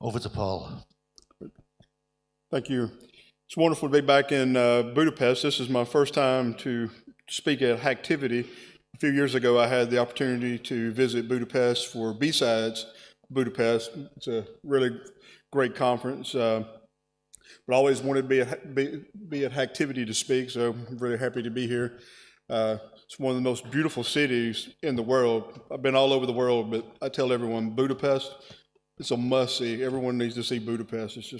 Over to Paul. Thank you. It's wonderful to be back in Budapest. This is my first time to speak at Hacktivity. A few years ago, I had the opportunity to visit Budapest for B-Sides Budapest. It's a really great conference, but I always wanted to be at Hacktivity to speak, so I'm really happy to be here. It's one of the most beautiful cities in the world. I've been all over the world, but I tell everyone, Budapest, it's a must-see. Everyone needs to see Budapest. It's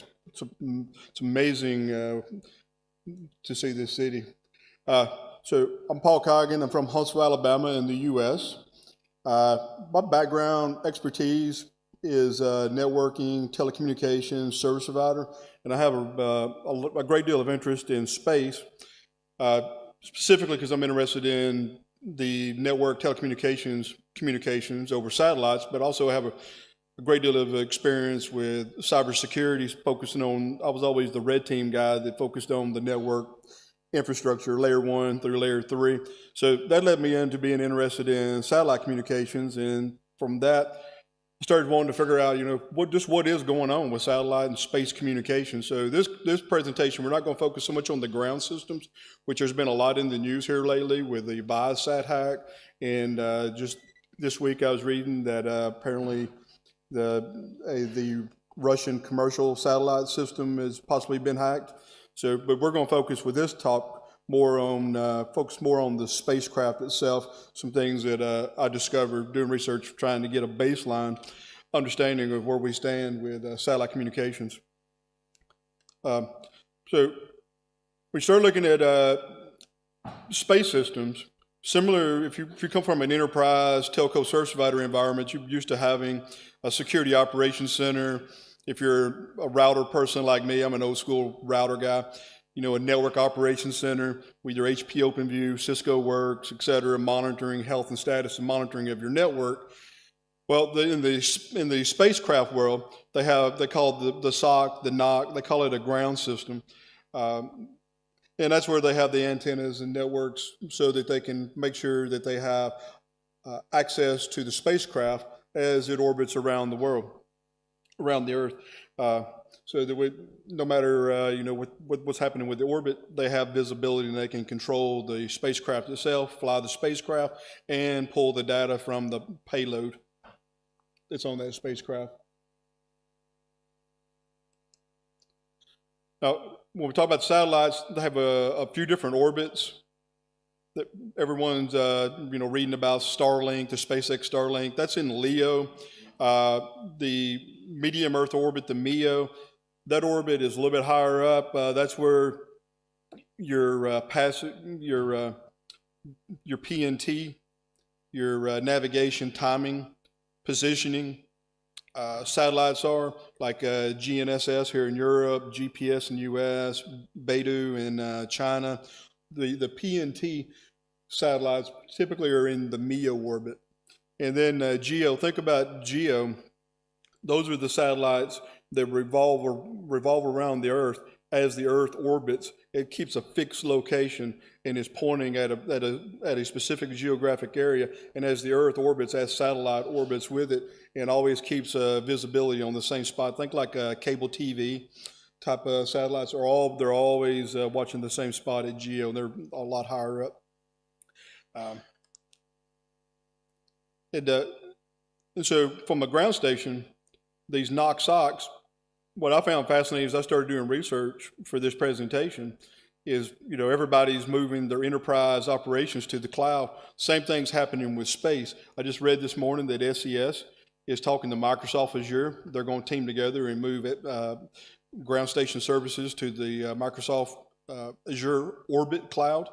amazing to see this city. So I'm Paul Coggin. I'm from Huntsville, Alabama in the U.S. My background expertise is networking, telecommunications, service provider, and I have a great deal of interest in space, specifically because I'm interested in the network communications over satellites, but also have a great deal of experience with cybersecurity, focusing on, I was always the red team guy that focused on the network infrastructure, layer 1 through layer 3. So that led me into being interested in satellite communications, and from that, I started wanting to figure out, what is going on with satellite and space communication. So this presentation, we're not going to focus so much on the ground systems, which there's been a lot in the news here lately with the Viasat hack, and just this week I was reading that apparently the Russian commercial satellite system has possibly been hacked. So, but we're going to focus with this talk more on the spacecraft itself. Some things that I discovered doing research, trying to get a baseline understanding of where we stand with satellite communications. So we start looking at space systems. Similar, if you come from an enterprise telco service provider environment, you're used to having a security operations center. If you're a router person like me, I'm an old school router guy, a network operations center with your HP OpenView, Cisco Works, et cetera, monitoring health and status and monitoring of your network. Well, in the spacecraft world, they call the SOC, the NOC, they call it a ground system. And that's where they have the antennas and networks so that they can make sure that they have access to the spacecraft as it orbits around the world, around the Earth. So that no matter what's happening with the orbit, they have visibility and they can control the spacecraft itself, fly the spacecraft, and pull the data from the payload that's on that spacecraft. Now, when we talk about satellites, they have a few different orbits that everyone's reading about. Starlink, the SpaceX Starlink, that's in LEO. The medium Earth orbit, the MEO, that orbit is a little bit higher up. That's where your PNT, your navigation, timing, positioning satellites are, like GNSS here in Europe, GPS in the US, Beidou in China. The PNT satellites typically are in the MEO orbit. And then GEO, think about GEO. Those are the satellites that revolve around the Earth. As the Earth orbits, it keeps a fixed location and is pointing at a specific geographic area. And as the Earth orbits, as satellite orbits with it, and always keeps visibility on the same spot. Think like cable TV type of satellites they're always watching the same spot at GEO. They're a lot higher up. And so from a ground station, these NOC SOCs, what I found fascinating as I started doing research for this presentation is, everybody's moving their enterprise operations to the cloud. Same thing's happening with space. I just read this morning that SES is talking to Microsoft Azure. They're going to team together and move ground station services to the Microsoft Azure Orbit Cloud.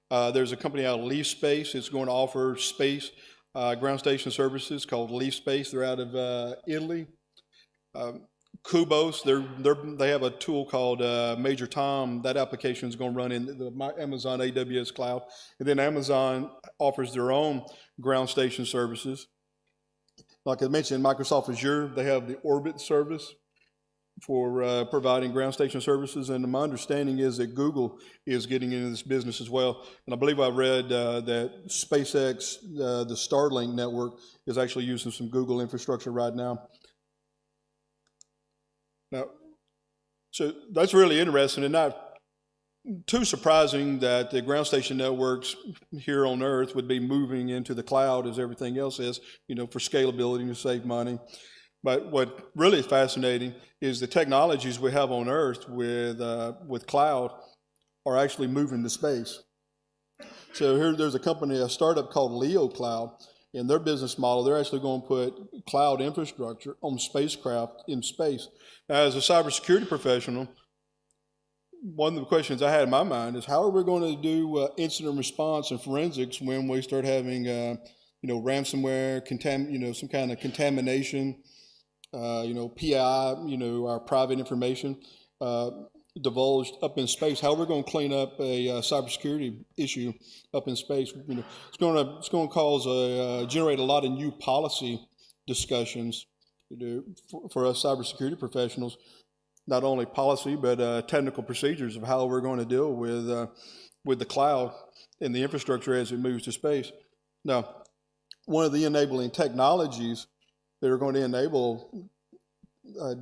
There's a company out of Leaf Space that's going to offer space ground station services called Leaf Space. They're out of Italy. Kubos, they have a tool called Major Tom. That application is going to run in the Amazon AWS cloud. And then Amazon offers their own ground station services. Like I mentioned, Microsoft Azure, they have the Orbit service for providing ground station services. And my understanding is that Google is getting into this business as well. And I believe I read that SpaceX, the Starlink network, is actually using some Google infrastructure right now. Now, so that's really interesting and not too surprising that the ground station networks here on Earth would be moving into the cloud as everything else is, for scalability and to save money. But what really is fascinating is the technologies we have on Earth with cloud are actually moving to space. So here there's a startup called Leo Cloud. In their business model, they're actually going to put cloud infrastructure on spacecraft in space. Now, as a cybersecurity professional, one of the questions I had in my mind is how are we going to do incident response and forensics when we start having, ransomware, some kind of contamination, PI, our private information divulged up in space. How are we going to clean up a cybersecurity issue up in space? It's going to generate a lot of new policy discussions for us cybersecurity professionals. Not only policy, but technical procedures of how we're going to deal with the cloud and the infrastructure as it moves to space. Now, one of the enabling technologies that are going to enable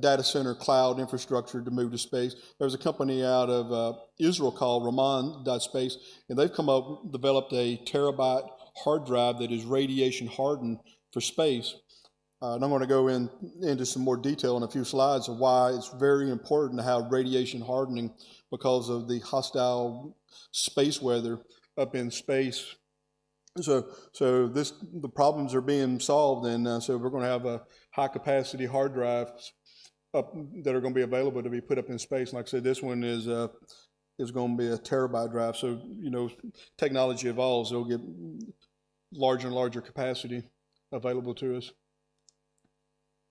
data center cloud infrastructure to move to space, there's a company out of Israel called Raman.space, and they've developed a terabyte hard drive that is radiation hardened for space. And I'm going to go into some more detail in a few slides of why it's very important to have radiation hardening because of the hostile space weather up in space. So the problems are being solved, and so we're going to have a high capacity hard drives up that are going to be available to be put up in space. Like I said, this one is going to be a terabyte drive. So technology evolves; it'll get larger and larger capacity available to us.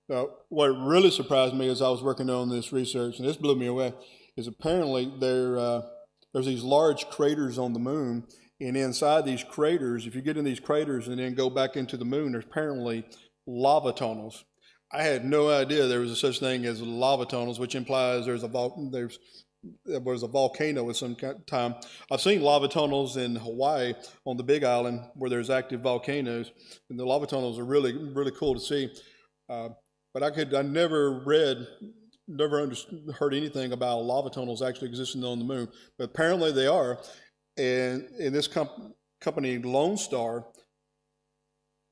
Now, what really surprised me as I was working on this research, and this blew me away, is apparently there's these large craters on the moon, and inside these craters, if you get in these craters and then go back into the moon, there's apparently lava tunnels. I had no idea there was such thing as lava tunnels, which implies there was a volcano at some time. I've seen lava tunnels in Hawaii on the Big Island where there's active volcanoes, and the lava tunnels are really, really cool to see. But I never heard anything about lava tunnels actually existing on the moon. But apparently they are. And in this company, Lone Star,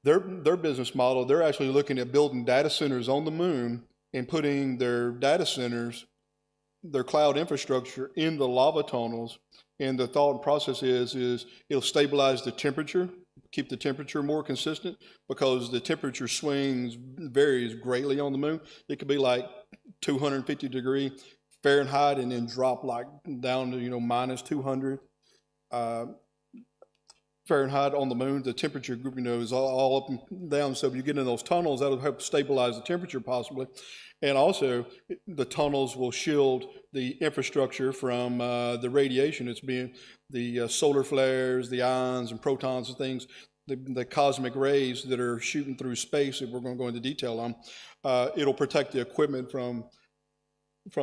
their business model, they're actually looking at building data centers on the moon and putting their data centers, their cloud infrastructure in the lava tunnels. And the thought and process is it'll stabilize the temperature, keep the temperature more consistent, because the temperature varies greatly on the moon. It could be like 250 degree Fahrenheit and then drop like down to minus 200 Fahrenheit on the moon. The temperature is all up and down. So if you get in those tunnels, that'll help stabilize the temperature possibly. And also, the tunnels will shield the infrastructure from the radiation. It's being the solar flares, the ions and protons and things, the cosmic rays that are shooting through space that we're going to go into detail on. It'll protect the equipment from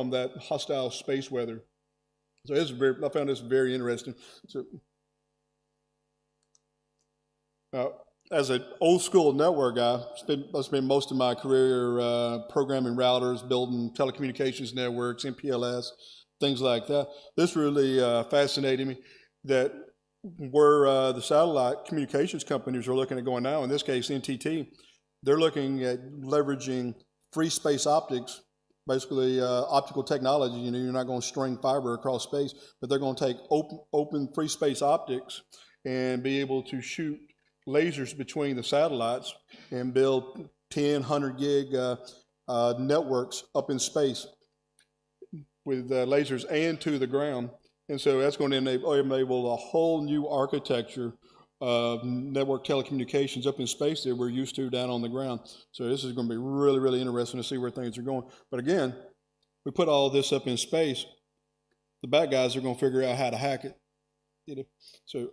that hostile space weather. So I found this very interesting. So, as an old school network guy, I spent most of my career programming routers, building telecommunications networks, MPLS, things like that. This really fascinated me that where the satellite communications companies are looking at going now, in this case NTT, they're looking at leveraging free space optics, basically optical technology. You're not going to string fiber across space, but they're going to take open free space optics and be able to shoot lasers between the satellites and build 10, 100 gig networks up in space with lasers and to the ground. And so that's going to enable a whole new architecture of network telecommunications up in space that we're used to down on the ground. So this is going to be really, really interesting to see where things are going. But again, we put all this up in space, the bad guys are going to figure out how to hack it. So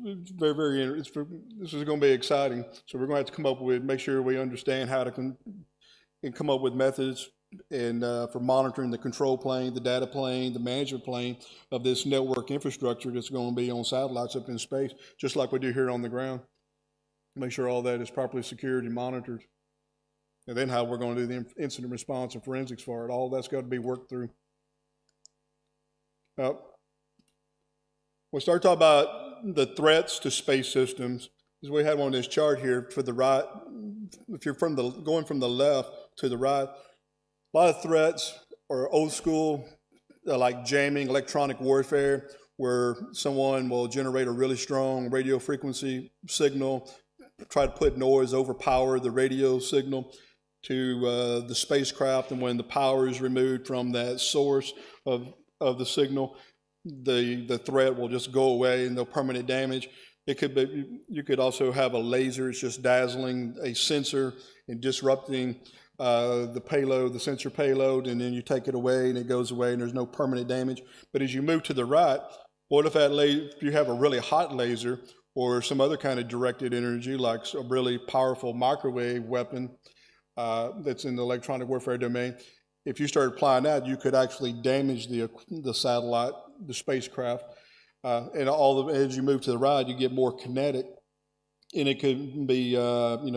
it's very, very, this is going to be exciting. So we're going to have to make sure we understand how to come up with methods and for monitoring the control plane, the data plane, the management plane of this network infrastructure that's going to be on satellites up in space, just like we do here on the ground. Make sure all that is properly secured and monitored. and then how we're going to do the incident response and forensics for it. All that's got to be worked through. We'll start talking about the threats to space systems. As we have on this chart here, for the right, if you're going from the left to the right, a lot of threats are old school, like jamming, electronic warfare, where someone will generate a really strong radio frequency signal, try to put noise, overpower the radio signal to the spacecraft, and when the power is removed from that source of the signal, the threat will just go away and no permanent damage. It could be, you could also have a laser, it's just dazzling a sensor and disrupting the payload, the sensor payload, and then you take it away and it goes away and there's no permanent damage. But as you move to the right, what if if you have a really hot laser or some other kind of directed energy, like a really powerful microwave weapon that's in the electronic warfare domain, if you start applying that, you could actually damage the satellite, the spacecraft, and as you move to the right, you get more kinetic, and it could be,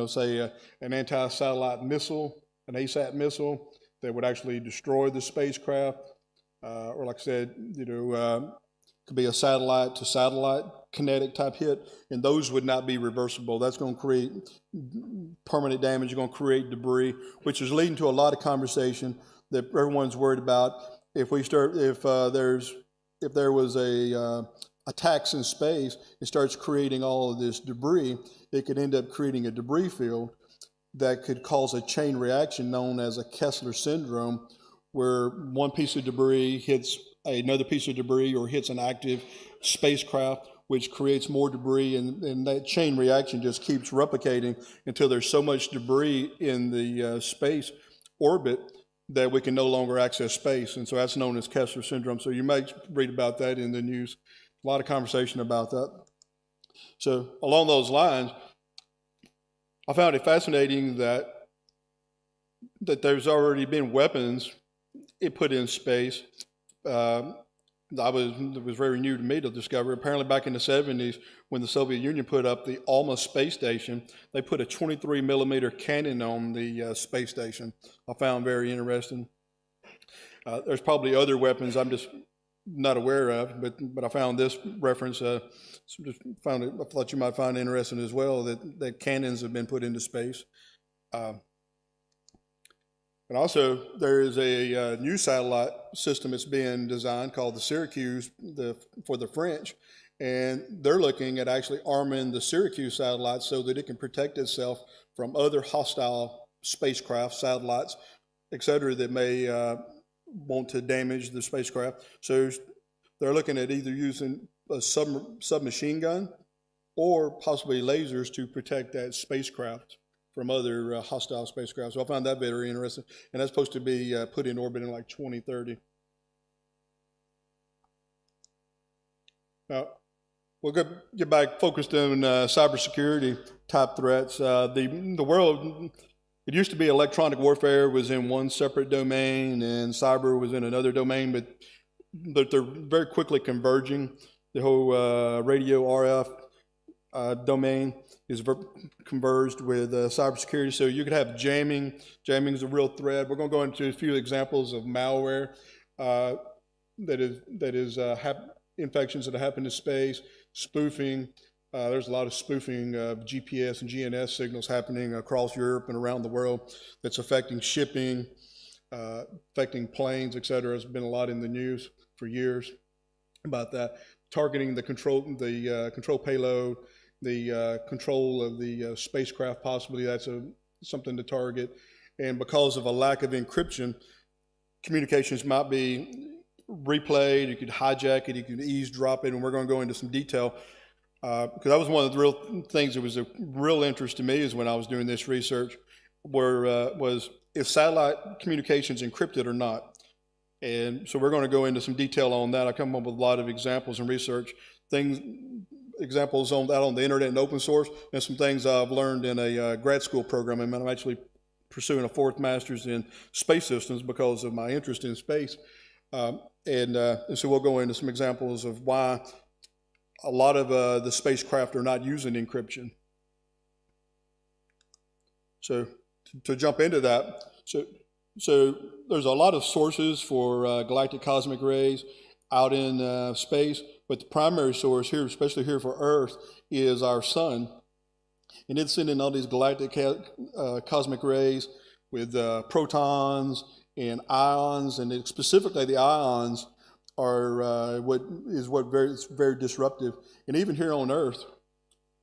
say an anti-satellite missile, an ASAT missile that would actually destroy the spacecraft, or like I said, could be a satellite to satellite kinetic type hit, and those would not be reversible. That's going to create permanent damage, going to create debris, which is leading to a lot of conversation that everyone's worried about. If there was attacks in space, it starts creating all of this debris, it could end up creating a debris field that could cause a chain reaction known as a Kessler syndrome, where one piece of debris hits another piece of debris or hits an active spacecraft, which creates more debris, and that chain reaction just keeps replicating until there's so much debris in the space orbit that we can no longer access space. And so that's known as Kessler syndrome. So you might read about that in the news. A lot of conversation about that. So along those lines, I found it fascinating that there's already been weapons put in space. It was very new to me to discover. Apparently back in the 70s, when the Soviet Union put up the Alma space station, they put a 23 millimeter cannon on the space station. I found very interesting. There's probably other weapons I'm just not aware of, but I found this reference. I thought you might find it interesting as well, that cannons have been put into space. And also, there is a new satellite system that's being designed called the Syracuse for the French, and they're looking at actually arming the Syracuse satellite so that it can protect itself from other hostile spacecraft, satellites, et cetera, that may want to damage the spacecraft. So they're looking at either using a submachine gun or possibly lasers to protect that spacecraft from other hostile spacecraft. So I found that very interesting. And that's supposed to be put in orbit in like 2030. Now, we'll get back focused on cybersecurity type threats. The world, it used to be electronic warfare was in one separate domain and cyber was in another domain, but they're very quickly converging. The whole radio RF domain is converged with cybersecurity. So you could have jamming. Jamming is a real threat. We're going to go into a few examples of malware that is infections that happen in space, spoofing. There's a lot of spoofing of GPS and GNS signals happening across Europe and around the world that's affecting shipping, affecting planes, et cetera. There's been a lot in the news for years about that. Targeting the control payload, the control of the spacecraft, possibly that's something to target. And because of a lack of encryption, communications might be replayed, you could hijack it, you could eavesdrop it, and we're going to go into some detail. Because that was one of the real things that was a real interest to me is when I was doing this research, was if satellite communications encrypted or not. And so we're going to go into some detail on that. I come up with a lot of examples and research, examples on that on the internet and open source, and some things I've learned in a grad school program. And I'm actually pursuing a fourth master's in space systems because of my interest in space. And so we'll go into some examples of why a lot of the spacecraft are not using encryption. So to jump into that, so there's a lot of sources for galactic cosmic rays out in space, but the primary source here, especially here for Earth, is our sun. And it's sending all these galactic cosmic rays with protons and ions, and specifically the ions are it's very disruptive. And even here on Earth,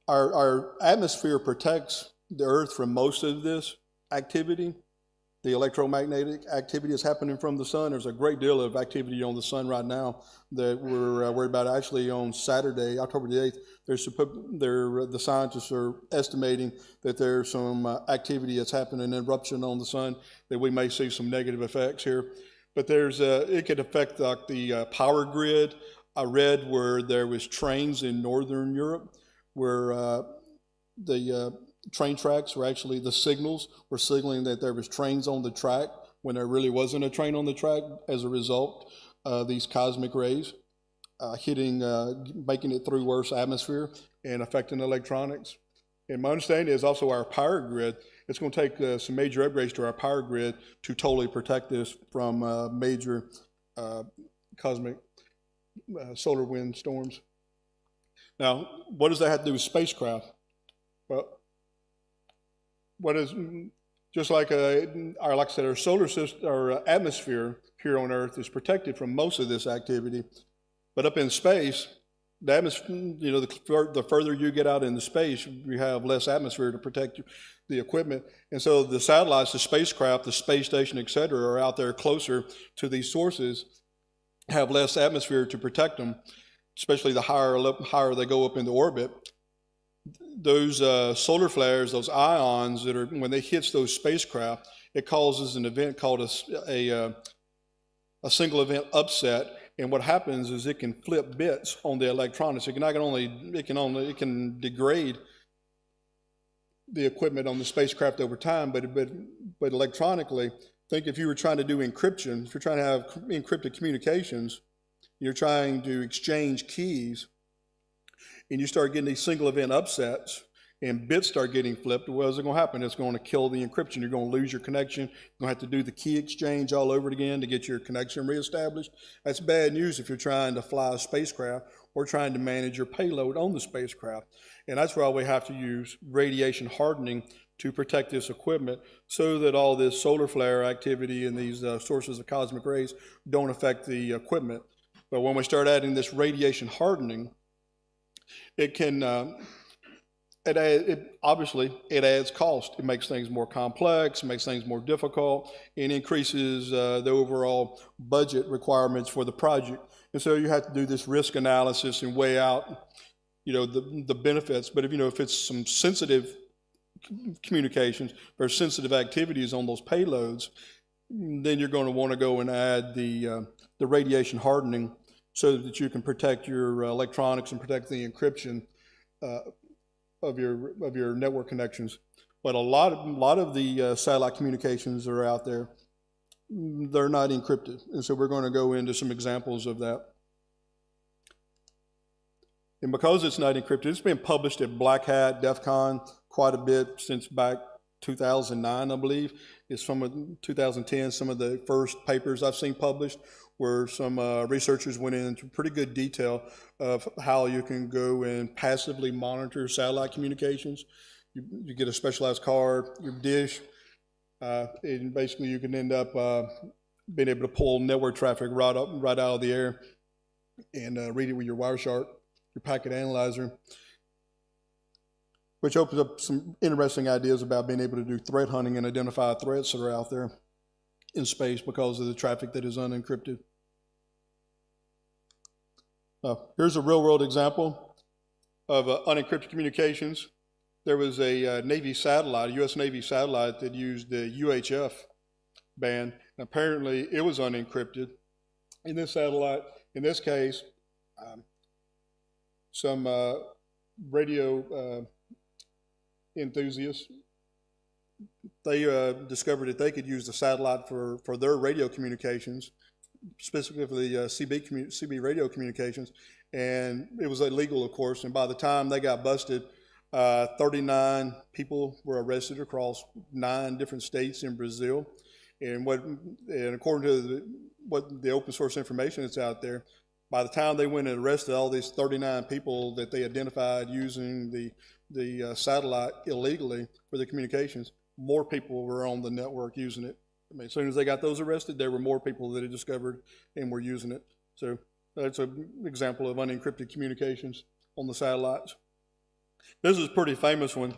our atmosphere protects the Earth from most of this activity. The electromagnetic activity is happening from the sun. There's a great deal of activity on the sun right now that we're worried about. Actually, on Saturday, October the 8th, the scientists are estimating that there's some activity that's happening, an eruption on the sun, that we may see some negative effects here. But it could affect the power grid. I read where there was trains in Northern Europe where the train tracks were actually, the signals were signaling that there was trains on the track when there really wasn't a train on the track as a result of these cosmic rays making it through Earth's atmosphere and affecting electronics. And my understanding is also our power grid. It's going to take some major upgrades to our power grid to totally protect this from major cosmic solar wind storms. Now, what does that have to do with spacecraft? Well, just like I said, our solar system, our atmosphere here on Earth is protected from most of this activity, but up in space, the atmosphere, the further you get out into space, you have less atmosphere to protect the equipment, and so the satellites, the spacecraft, the space station, et cetera, are out there closer to these sources, have less atmosphere to protect them, especially the higher they go up into orbit. Those solar flares, those ions that are, when they hit those spacecraft, it causes an event called a single event upset. And what happens is it can flip bits on the electronics. It can degrade the equipment on the spacecraft over time. But electronically, think if you were trying to do encryption, if you're trying to have encrypted communications, you're trying to exchange keys, and you start getting these single event upsets and bits start getting flipped, what is it going to happen? It's going to kill the encryption. You're going to lose your connection. You're going to have to do the key exchange all over again to get your connection reestablished. That's bad news if you're trying to fly a spacecraft or trying to manage your payload on the spacecraft. And that's why we have to use radiation hardening to protect this equipment so that all this solar flare activity and these sources of cosmic rays don't affect the equipment. But when we start adding this radiation hardening, it can, obviously, it adds cost. It makes things more complex, makes things more difficult, and increases the overall budget requirements for the project. And so you have to do this risk analysis and weigh out, the benefits. But if it's some sensitive communications or sensitive activities on those payloads, then you're going to want to go and add the radiation hardening so that you can protect your electronics and protect the encryption of your network connections. But a lot of the satellite communications that are out there, they're not encrypted, and so we're going to go into some examples of that. And because it's not encrypted, it's been published at Black Hat, DEF CON quite a bit since back 2009, I believe. It's from 2010, some of the first papers I've seen published, where some researchers went into pretty good detail of how you can go and passively monitor satellite communications. You get a specialized card, your dish, and basically you can end up being able to pull network traffic right out of the air and read it with your Wireshark, your packet analyzer, which opens up some interesting ideas about being able to do threat hunting and identify threats that are out there in space because of the traffic that is unencrypted. Here's a real-world example of unencrypted communications. There was a Navy satellite, a U.S. Navy satellite that used the UHF band, and apparently it was unencrypted. In this satellite, in this case, some radio enthusiasts, they discovered that they could use the satellite for their radio communications, specifically CB radio communications, and it was illegal, of course, and by the time they got busted, 39 people were arrested across 9 different states in Brazil. And according to what the open source information that's out there, by the time they went and arrested all these 39 people that they identified using the satellite illegally for the communications, more people were on the network using it. I mean, as soon as they got those arrested, there were more people that had discovered and were using it. So that's an example of unencrypted communications on the satellites. This is a pretty famous one.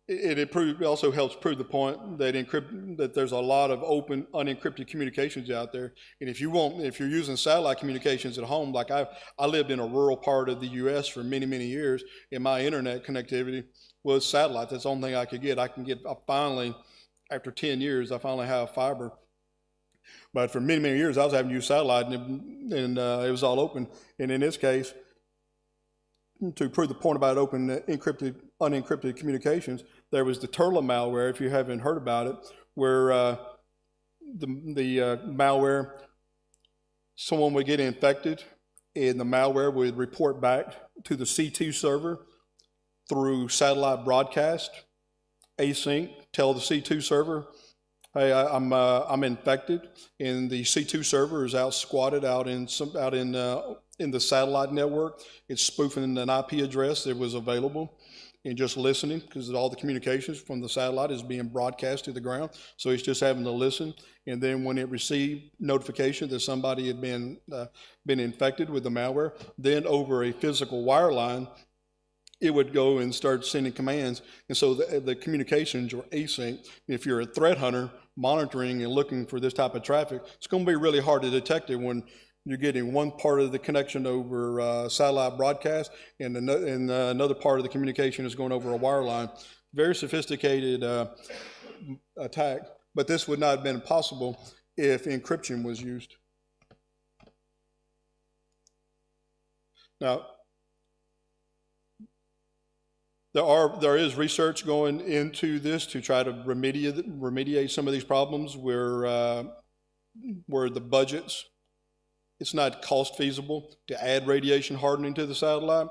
It also helps prove the point that there's a lot of open, unencrypted communications out there. And if you're using satellite communications at home, like I lived in a rural part of the U.S. for many, many years, and my internet connectivity was satellite. That's the only thing I could get. I finally, after 10 years, I finally have fiber. But for many, many years, I was having to use satellite, and it was all open. And in this case, to prove the point about open, unencrypted communications, there was the Turla malware, if you haven't heard about it, where the malware, someone would get infected, and the malware would report back to the C2 server through satellite broadcast, async, tell the C2 server, hey, I'm infected, and the C2 server is out squatted out in the satellite network. It's spoofing an IP address that was available and just listening, because all the communications from the satellite is being broadcast to the ground. So it's just having to listen. And then when it received notification that somebody had been infected with the malware, then over a physical wire line, it would go and start sending commands. And so the communications are async. If you're a threat hunter monitoring and looking for this type of traffic, it's going to be really hard to detect it when you're getting one part of the connection over satellite broadcast, and another part of the communication is going over a wire line. Very sophisticated attack, but this would not have been possible if encryption was used. Now, there is research going into this to try to remediate some of these problems where the budgets, it's not cost feasible to add radiation hardening to the satellite.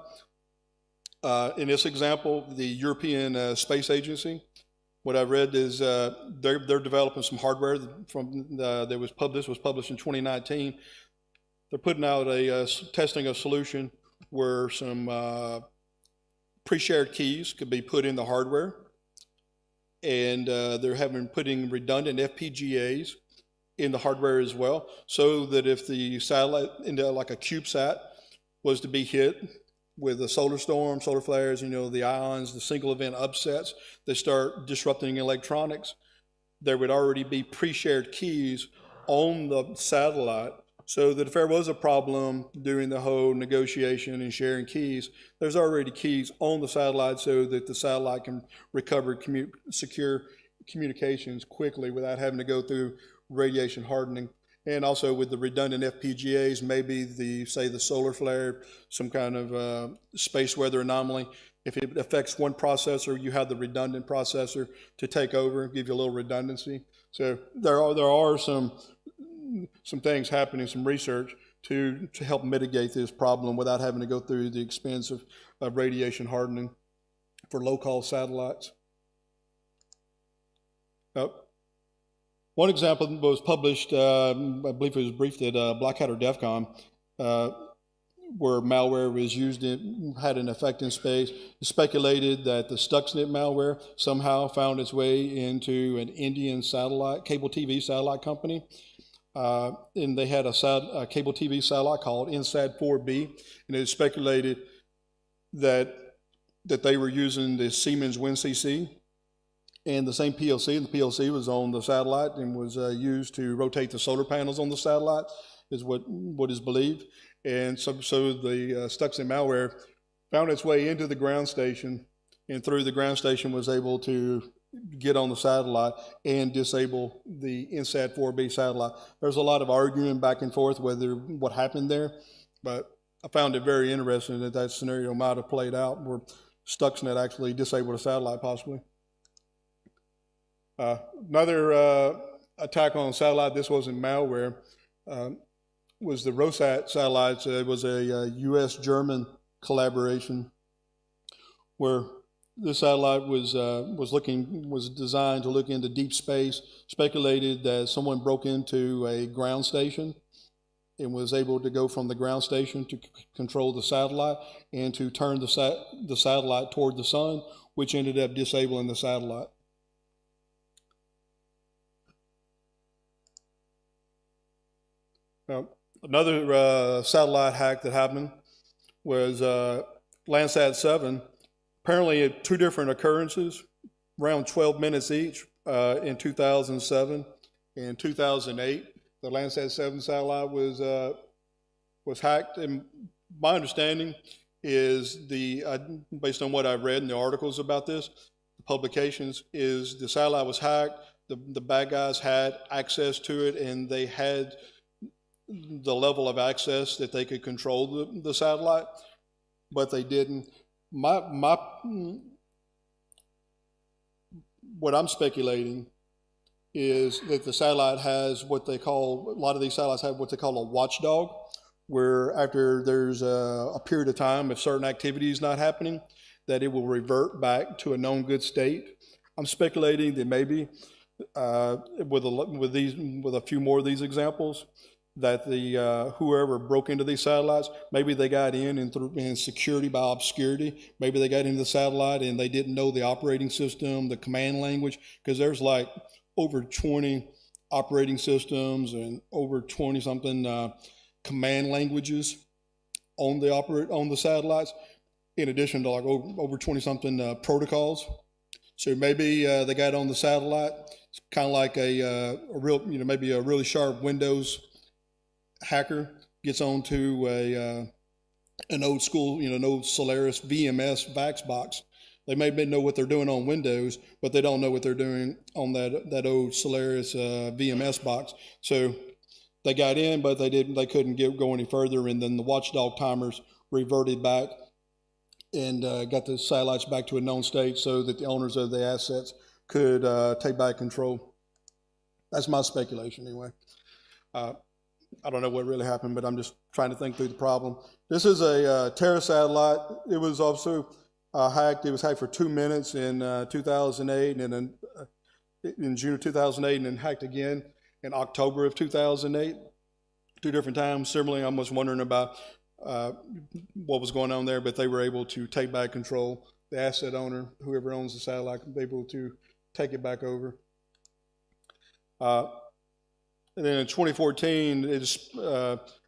In this example, the European Space Agency, what I've read is they're developing some hardware that was published in 2019. They're putting out testing a solution where some pre-shared keys could be put in the hardware, and they're putting redundant FPGAs in the hardware as well, so that if the satellite, like a CubeSat, was to be hit with a solar storm, solar flares, the ions, the single event upsets that start disrupting electronics, there would already be pre-shared keys on the satellite, so that if there was a problem during the whole negotiation and sharing keys, there's already keys on the satellite so that the satellite can recover secure communications quickly without having to go through radiation hardening. And also with the redundant FPGAs, maybe the solar flare, some kind of space weather anomaly, if it affects one processor, you have the redundant processor to take over and give you a little redundancy. So there are some things happening, some research to help mitigate this problem without having to go through the expense of radiation hardening for low-cost satellites. One example was published, I believe it was briefed at Black Hat or DEF CON, where malware was used, had an effect in space. It's speculated that the Stuxnet malware somehow found its way into an Indian cable TV satellite company. And they had a cable TV satellite called INSAT-4B, and it is speculated that they were using the Siemens WinCC and the same PLC, and the PLC was on the satellite and was used to rotate the solar panels on the satellite, is what is believed. And so the Stuxnet malware found its way into the ground station, and through the ground station was able to get on the satellite and disable the INSAT-4B satellite. There's a lot of arguing back and forth what happened there, but I found it very interesting that scenario might have played out where Stuxnet actually disabled a satellite possibly. Another attack on a satellite, this wasn't malware, was the ROSAT satellites. It was a US-German collaboration where this satellite was designed to look into deep space, speculated that someone broke into a ground station and was able to go from the ground station to control the satellite and to turn the satellite toward the sun, which ended up disabling the satellite. Another satellite hack that happened was Landsat 7. Apparently, at 2 different occurrences, around 12 minutes each, in 2007 and 2008, the Landsat 7 satellite was hacked. And my understanding is based on what I've read in the articles about this, the publications, is the satellite was hacked. The bad guys had access to it, and they had the level of access that they could control the satellite, but they didn't. What I'm speculating is that the satellite has what they call, a lot of these satellites have what they call a watchdog, where after there's a period of time, if certain activity is not happening, that it will revert back to a known good state. I'm speculating that maybe with a few more of these examples, that whoever broke into these satellites, maybe they got in security by obscurity. Maybe they got into the satellite and they didn't know the operating system, the command language, because there's like over 20 operating systems and over 20 something command languages on the satellites, in addition to like over 20 something protocols. So maybe they got on the satellite. It's kind of like maybe a really sharp Windows hacker gets onto an old school, an old Solaris VMS VAX box. They may know what they're doing on Windows, but they don't know what they're doing on that old Solaris VMS box. So they got in, but they couldn't go any further, and then the watchdog timers reverted back and got the satellites back to a known state so that the owners of the assets could take back control. That's my speculation anyway. I don't know what really happened, but I'm just trying to think through the problem. This is a Terra satellite. It was also hacked. It was hacked for 2 minutes in 2008, and then in June of 2008, and then hacked again in October of 2008. 2 different times. Similarly, I'm just wondering about what was going on there, but they were able to take back control. The asset owner, whoever owns the satellite, can be able to take it back over. And then in 2014, it's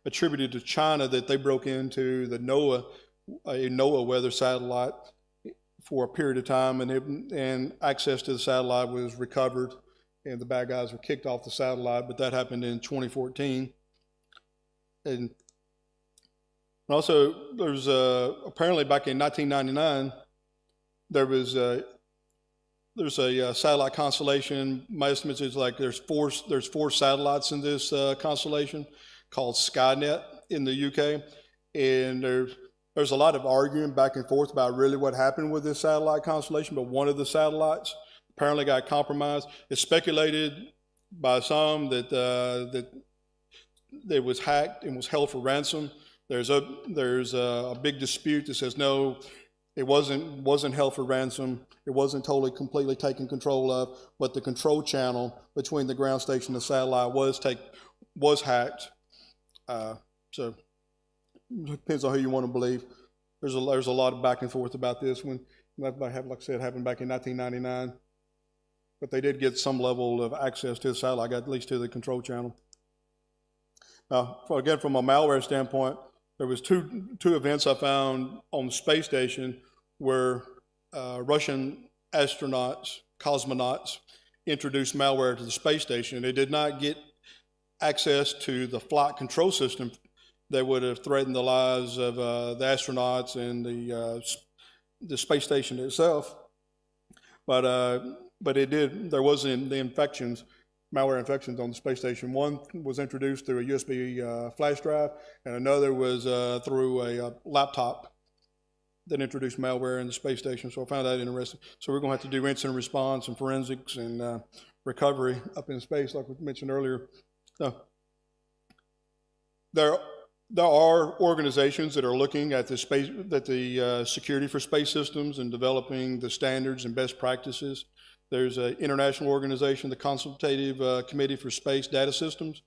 attributed to China that they broke into the NOAA weather satellite for a period of time, and access to the satellite was recovered, and the bad guys were kicked off the satellite. But that happened in 2014. And also, there's apparently back in 1999, there's a satellite constellation. My estimate is like there's four satellites in this constellation called Skynet in the UK, and there's a lot of arguing back and forth about really what happened with this satellite constellation. But one of the satellites apparently got compromised. It's speculated by some that it was hacked and was held for ransom. There's a big dispute that says no, it wasn't held for ransom. It wasn't totally, completely taken control of, but the control channel between the ground station and the satellite was hacked. So it depends on who you want to believe. There's a lot of back and forth about this one. Like I said, happened back in 1999. But they did get some level of access to the satellite, at least to the control channel. Again, from a malware standpoint, there was two events I found on the space station where Russian astronauts, cosmonauts, introduced malware to the space station. They did not get access to the flight control system that would have threatened the lives of the astronauts and the space station itself. But it did. There was the infections, malware infections on the space station. One was introduced through a USB flash drive, and another was through a laptop that introduced malware in the space station. So I found that interesting. So we're going to have to do incident response and forensics and recovery up in space, like we mentioned earlier. There are organizations that are looking at the security for space systems and developing the standards and best practices. There's an international organization, the Consultative Committee for Space Data Systems.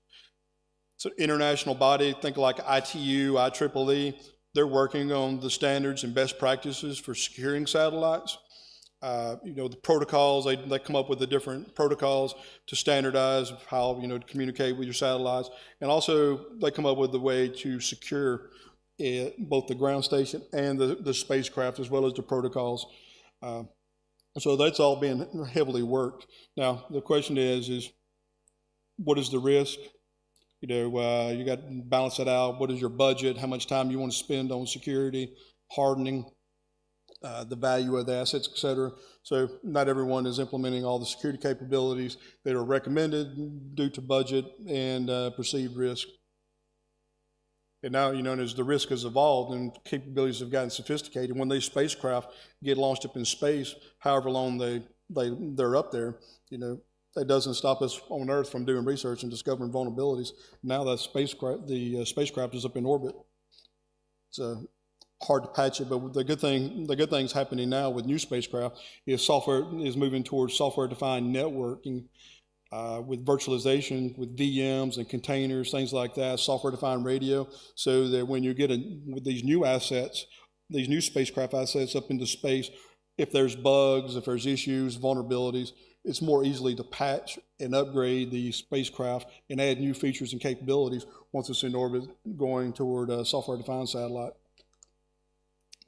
It's an international body, think like ITU, IEEE. They're working on the standards and best practices for securing satellites. The protocols, they come up with the different protocols to standardize how, to communicate with your satellites. And also they come up with the way to secure both the ground station and the spacecraft, as well as the protocols. So that's all being heavily worked. Now, the question is what is the risk? You got to balance it out. What is your budget? How much time you want to spend on security, hardening, the value of the assets, et cetera. So not everyone is implementing all the security capabilities that are recommended due to budget and perceived risk. And now, as the risk has evolved and capabilities have gotten sophisticated, when these spacecraft get launched up in space, however long they're up there, that doesn't stop us on Earth from doing research and discovering vulnerabilities. Now that the spacecraft is up in orbit. So hard to patch it, but the good things happening now with new spacecraft is software is moving towards software-defined networking with virtualization, with VMs and containers, things like that, software-defined radio, so that when you get with these new assets, these new spacecraft assets up into space, if there's bugs, if there's issues, vulnerabilities, it's more easily to patch and upgrade the spacecraft and add new features and capabilities once it's in orbit going toward a software-defined satellite.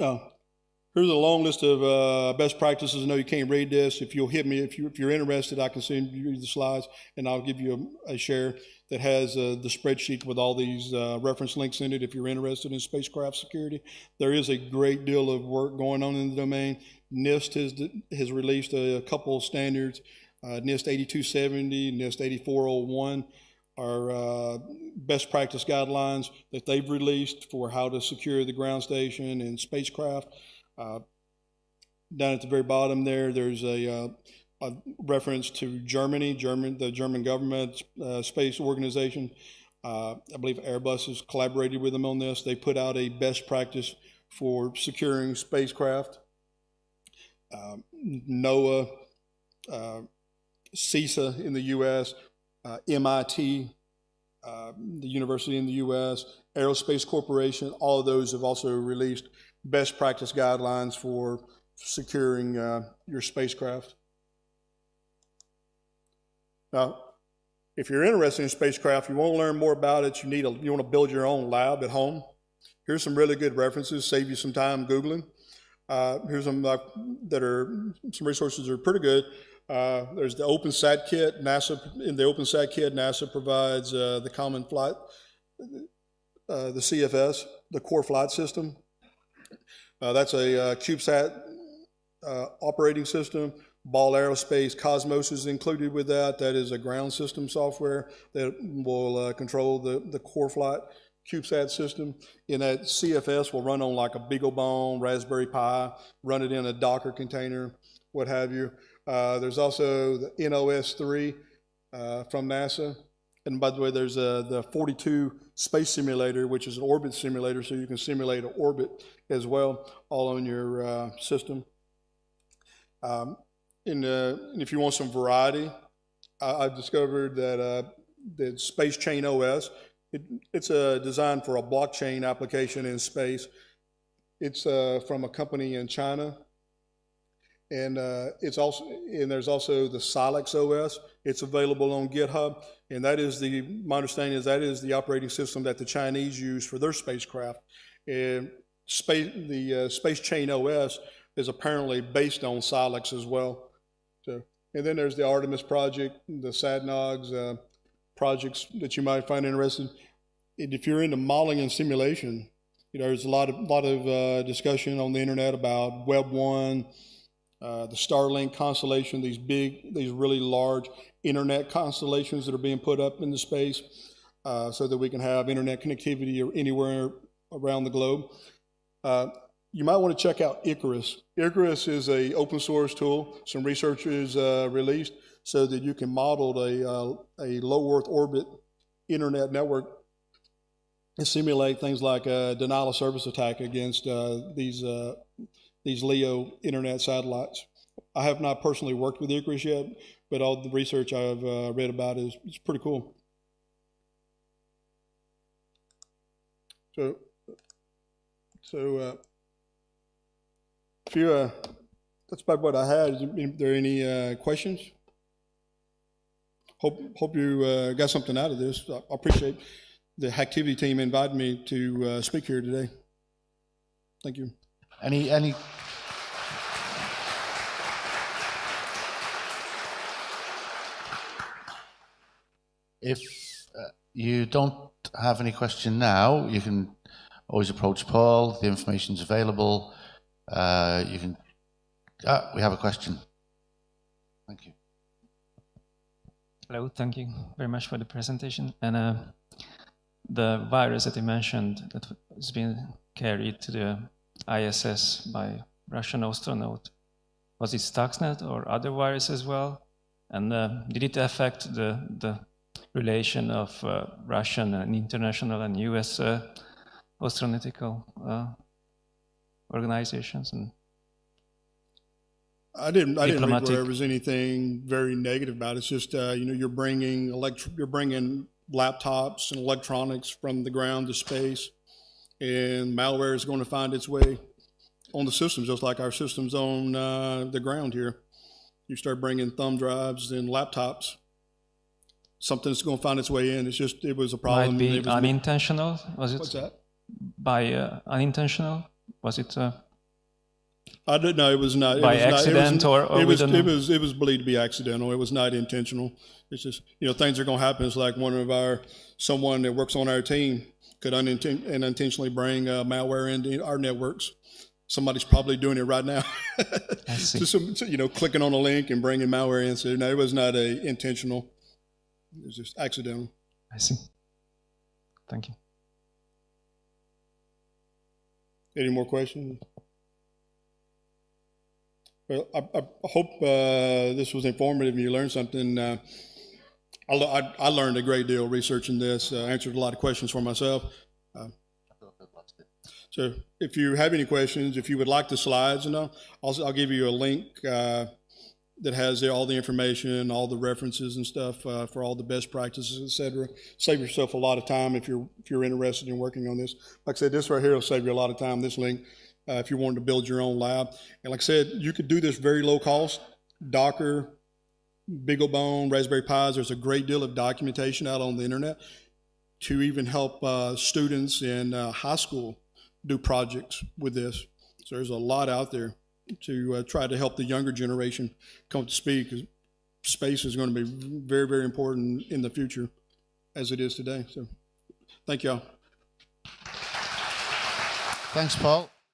Here's a long list of best practices. I know you can't read this. If you'll hit me, if you're interested, I can send you the slides, and I'll give you a share that has the spreadsheet with all these reference links in it if you're interested in spacecraft security. There is a great deal of work going on in the domain. NIST has released a couple of standards. NIST 8270, NIST 8401 are best practice guidelines that they've released for how to secure the ground station and spacecraft. Down at the very bottom there's a reference to Germany, the German government space organization. I believe Airbus has collaborated with them on this. They put out a best practice for securing spacecraft. NOAA, CISA in the U.S., MIT, the university in the U.S., Aerospace Corporation, all of those have also released best practice guidelines for securing your spacecraft. Now, if you're interested in spacecraft, you want to learn more about it, you want to build your own lab at home. Here's some really good references, save you some time Googling. Here's some some resources that are pretty good. There's the OpenSat kit. In the OpenSat kit, NASA provides the common flight, the CFS, the core flight system. That's a CubeSat operating system. Ball Aerospace Cosmos is included with that. That is a ground system software that will control the core flight CubeSat system. And that CFS will run on like a BeagleBone, Raspberry Pi, run it in a Docker container, what have you. There's also the NOS3 from NASA. And by the way, there's the 42 space simulator, which is an orbit simulator, so you can simulate an orbit as well, all on your system. And if you want some variety, I've discovered that the Space Chain OS, it's designed for a blockchain application in space. It's from a company in China. And there's also the Silex OS. It's available on GitHub, and my understanding is that is the operating system that the Chinese use for their spacecraft. And the Space Chain OS is apparently based on Silex as well. So, and then there's the Artemis project, the SADNOGs projects that you might find interesting. And if you're into modeling and simulation, there's a lot of discussion on the internet about Web 1. The Starlink constellation, these really large internet constellations that are being put up into space so that we can have internet connectivity anywhere around the globe. You might want to check out Icarus. Icarus is an open source tool some researchers released so that you can model a low Earth orbit internet network and simulate things like a denial of service attack against these LEO internet satellites. I have not personally worked with Icarus yet, but all the research I've read about is pretty cool. So if you, that's about what I had. Is there any questions? Hope you got something out of this. I appreciate the Hacktivity team invited me to speak here today. Thank you. Any If you don't have any question now, you can always approach Paul. The information's available. You can. We have a question. Thank you. Hello, thank you very much for the presentation. And the virus that you mentioned that was being carried to the ISS by Russian astronaut, was it Stuxnet or other virus as well? And did it affect the relation of Russian and international and US astronautical organizations? And I didn't read where there was anything very negative about it. It's just you know, you're bringing laptops and electronics from the ground to space, and malware is going to find its way on the systems, just like our systems on the ground here. You start bringing thumb drives and laptops, something's going to find its way in. It's just, it was a problem. Might be unintentional. Was it? What's that? By unintentional? Was it? I didn't know. It was not. By it was accident, not, or it was believed to be accidental. It was not intentional. It's just, you know, things are going to happen. It's like someone that works on our team could unintentionally bring malware into our networks. Somebody's probably doing it right now. I see. So, you know, clicking on a link and bringing malware in. So no, it was not intentional. It was just accidental. I see. Thank you. Any more questions? Well, I hope this was informative and you learned something. I learned a great deal researching this, answered a lot of questions for myself. So if you have any questions, if you would like the slides, and I'll give you a link that has all the information, all the references and stuff for all the best practices, etc. Save yourself a lot of time if you're interested in working on this. Like I said, this right here will save you a lot of time, this link, if you wanted to build your own lab. And like I said, you could do this very low cost. Docker, BeagleBone, Raspberry Pis, there's a great deal of documentation out on the internet to even help students in high school do projects with this. So there's a lot out there to try to help the younger generation come to speed, because space is going to be very, very important in the future as it is today. So thank y'all. Thanks, Paul.